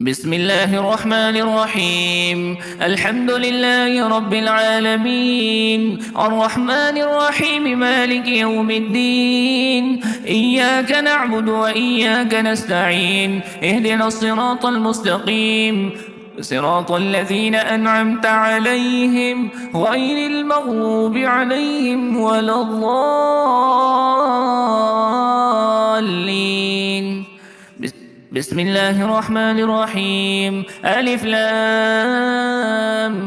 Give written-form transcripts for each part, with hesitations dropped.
بسم الله الرحمن الرحيم. الحمد لله رب العالمين، الرحمن الرحيم، مالك يوم الدين. إياك نعبد وإياك نستعين، اهدنا الصراط المستقيم، صراط الذين أنعمت عليهم غير المغضوب عليهم ولا الضالين. بسم الله الرحمن الرحيم. ألف لام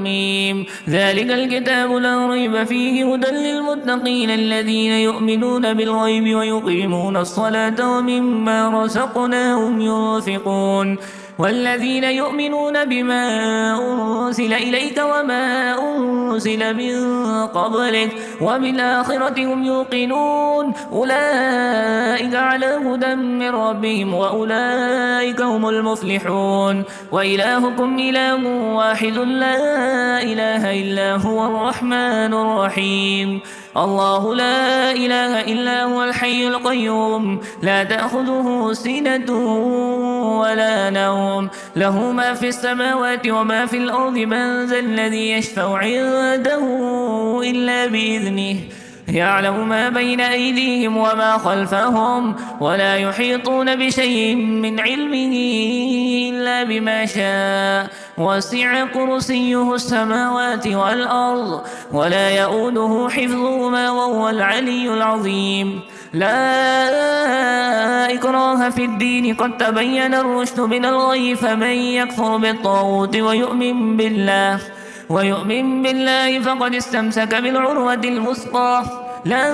ميم. ذلك الكتاب لا ريب فيه هدى للمتقين الذين يؤمنون بالغيب ويقيمون الصلاة ومما رزقناهم ينفقون والذين يؤمنون بما أنزل إليك وما أنزل من قبلك وبالآخرة هم يوقنون أولئك على هدى من ربهم وأولئك هم المفلحون. وإلهكم إله واحد لا إله إلا هو الرحمن الرحيم. الله لا إله إلا هو الحي القيوم، لا تأخذه سنة ولا نوم، له ما في السماوات وما في الأرض. من ذا الذي يشفع عنده إلا بإذنه، يعلم ما بين أيديهم وما خلفهم ولا يحيطون بشيء من علمه إلا بما شاء. وسع كرسيه السماوات والأرض ولا يؤوده حفظهما وهو العلي العظيم. لا إكراه في الدين، قد تبين الرشد من الغي، فمن يكفر بالطاغوت ويؤمن بالله فقد استمسك بالعروة الوثقى لا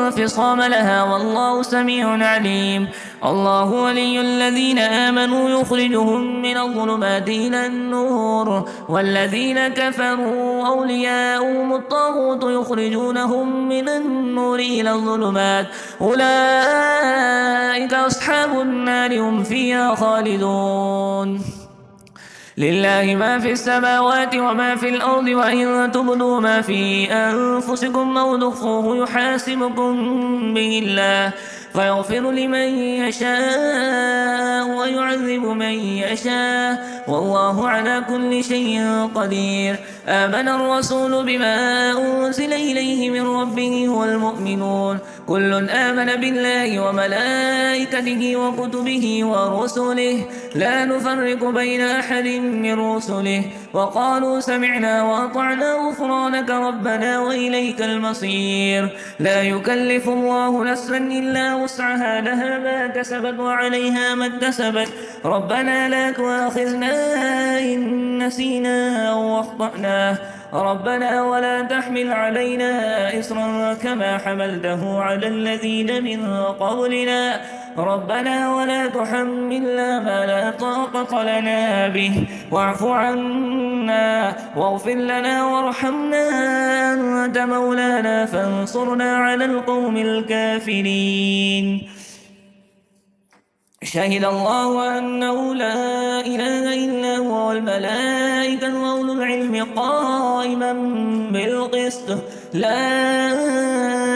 انفصام لها، والله سميع عليم. الله ولي الذين آمنوا يخرجهم من الظلمات إلى النور، والذين كفروا أولياؤهم الطاغوت يخرجونهم من النور إلى الظلمات، أولئك أصحاب النار هم فيها خالدون. لله ما في السماوات وما في الأرض، وإن تبدوا ما في أنفسكم أو تخفوه يحاسبكم به الله، فيغفر لمن يشاء ويعذب من يشاء، والله على كل شيء قدير. آمن الرسول بما أنزل إليه من ربه والمؤمنون كل آمن بالله وملائكته وكتبه ورسله لا نفرق بين أحد من رسله، وقالوا سمعنا وأطعنا غفرانك ربنا وإليك المصير. لا يكلف الله نفسا إلا وسعها، لها ما كسبت وعليها ما اكتسبت. ربنا لا تؤاخذنا إن نسينا أو أخطأنا، ربنا ولا تحمل علينا إصرا كما حملته على الذين من قبلنا، ربنا ولا تحملنا ما لا طاقة لنا به، واعف عنا واغفر لنا وارحمنا، أنت مولانا فانصرنا على القوم الكافرين. شهد الله أنه لا إله إلا هو والملائكة وأولو العلم قائما بالقسط، لا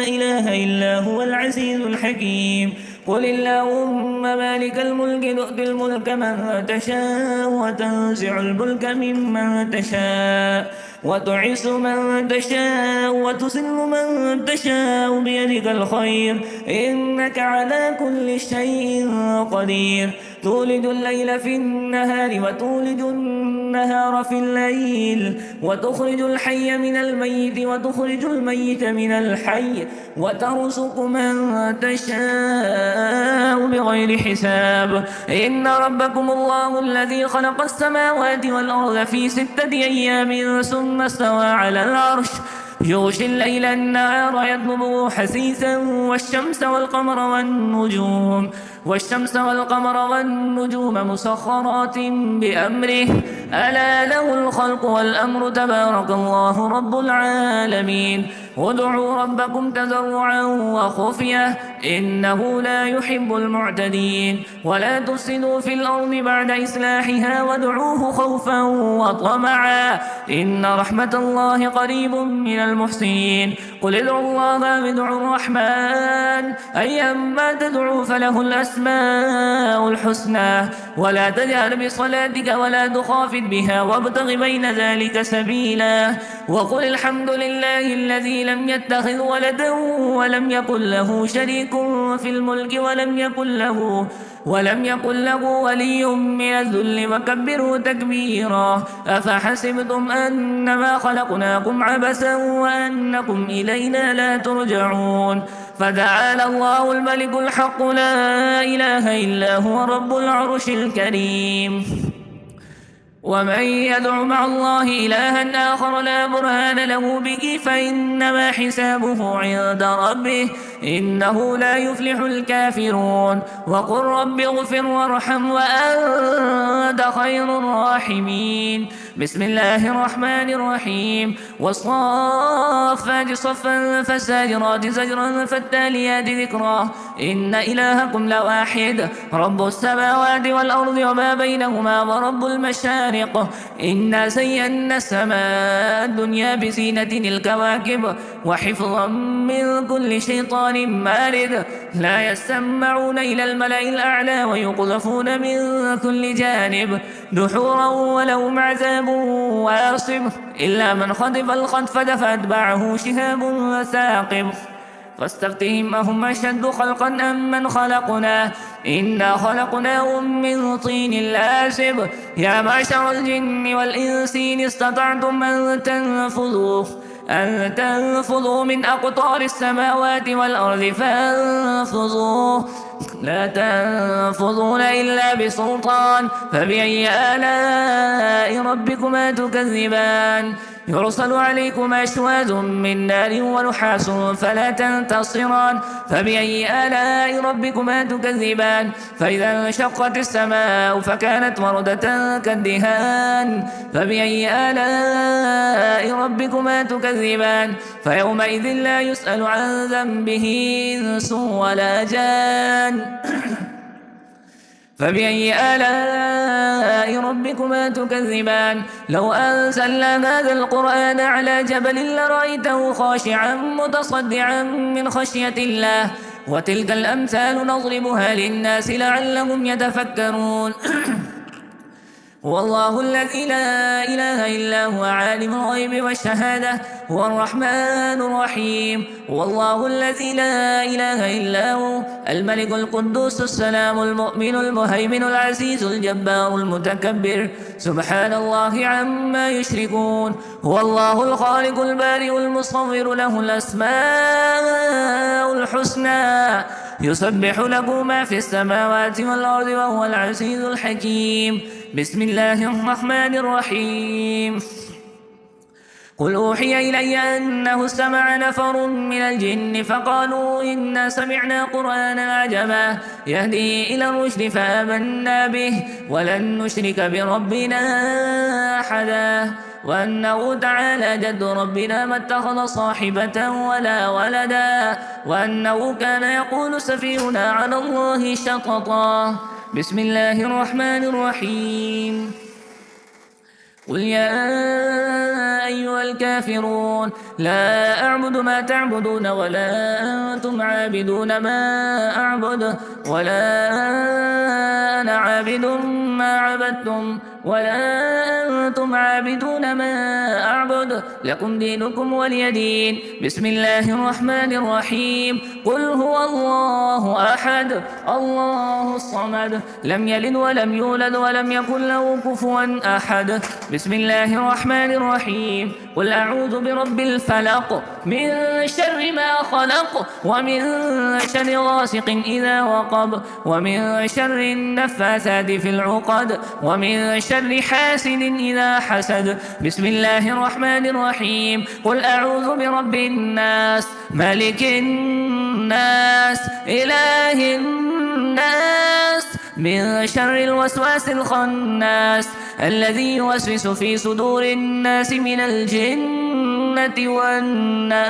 إله إلا هو العزيز الحكيم. قل اللهم مالك الملك تؤتي الملك من تشاء وتنزع الملك ممن تشاء وتعز من تشاء وتذل من تشاء بيدك الخير، إنك على كل شيء قدير. تولد الليل في النهار وتولد النهار في الليل، وتخرج الحي من الميت وتخرج الميت من الحي، وترزق من تشاء بغير حساب. إن ربكم الله الذي خلق السماوات والأرض في 6 أيام ثم استوى على العرش، يغشي الليل النهار يطلبه حثيثا، والشمس والقمر والنجوم مسخرات بأمره، ألا له الخلق والأمر، تبارك الله رب العالمين. ادعوا ربكم تضرعا وخفية إنه لا يحب المعتدين. ولا تفسدوا في الأرض بعد إصلاحها وادعوه خوفا وطمعا إن رحمة الله قريب من المحسنين. قل ادعوا الله أو ادعوا الرحمن أيما تدعوا فله الأسماء الحسنى ولا تجهر بصلاتك ولا تخافت بها وابتغ بين ذلك سبيلا وقل الحمد لله الذي لم يتخذ ولدا ولم يكن له شريك في الملك ولم يكن له ولي من الذل وكبره تكبيرا أفحسبتم أنما خلقناكم عبثا وأنكم إلينا لا ترجعون فتعالى الله الملك الحق لا إله إلا هو رب العرش الكريم ومن يدع مع الله إلها آخر لا برهان له به فإنما حسابه عند ربه إنه لا يفلح الكافرون وقل رب اغفر وارحم وأنت خير الراحمين بسم الله الرحمن الرحيم والصافات صفا فالزاجرات زجرا فالتاليات ذكرا إن إلهكم لواحد رب السماوات والأرض وما بينهما ورب المشارق إنا زينا السماء الدنيا بزينة الكواكب وحفظا من كل شيطان مارد لا يسمعون إلى الملأ الأعلى ويقذفون من كل جانب دحورا ولهم عذاب واصب إلا من خطف الخطفة فأتبعه شهاب ثاقب فاستفتهم أهم أشد خلقا أم من خلقنا إنا خلقناهم من طين لازب يا معشر الجن والإنس إن استطعتم أن تنفذوا من أقطار السماوات والأرض فانفذوا لا تنفذون إلا بسلطان فبأي آلاء ربكما تكذبان يرسل عليكم أشواذ من نار ونحاس فلا تنتصران فبأي آلاء ربكما تكذبان فإذا انشقت السماء فكانت وردة كالدهان فبأي آلاء ربكما تكذبان فيومئذ لا يسأل عن ذنبه إنس ولا جان فبأي آلاء ربكما تكذبان لو أنزلنا هذا القرآن على جبل لرأيته خاشعا متصدعا من خشية الله وتلك الأمثال نضربها للناس لعلهم يتفكرون والله الذي لا إله إلا هو عالم الغيب والشهادة هو الرحمن الرحيم والله الذي لا إله إلا هو الملك القدوس السلام المؤمن المهيمن العزيز الجبار المتكبر سبحان الله عما يشركون هو الله الخالق البارئ المصور له الأسماء الحسنى يسبح له ما في السماوات والأرض وهو العزيز الحكيم بسم الله الرحمن الرحيم قل أوحي إلي أنه استمع نفر من الجن فقالوا إنا سمعنا قرآنا عجبا يهدي إلى الرشد فآمنا به ولن نشرك بربنا أحدا وأنه تعالى جد ربنا ما اتخذ صاحبة ولا ولدا وأنه كان يقول سفيهنا على الله شططا بسم الله الرحمن الرحيم قل يا أيها الكافرون لا أعبد ما تعبدون ولا أنتم عابدون ما أعبد ولا أنا عابد ما عبدتم ولا أنتم عابدون ما أعبد لكم دينكم ولي دين بسم الله الرحمن الرحيم قل هو الله أحد الله الصمد لم يلد ولم يولد ولم يكن له كفوا أحد بسم الله الرحمن الرحيم قل أعوذ برب الفلق من شر ما خلق ومن شر غاسق إذا وقب ومن شر النفاثات في العقد ومن شر حاسد إذا حسد بسم الله الرحمن الرحيم قل أعوذ برب الناس ملك الناس إله الناس من شر الوسواس الخناس الذي يوسوس في صدور الناس من الجنة والناس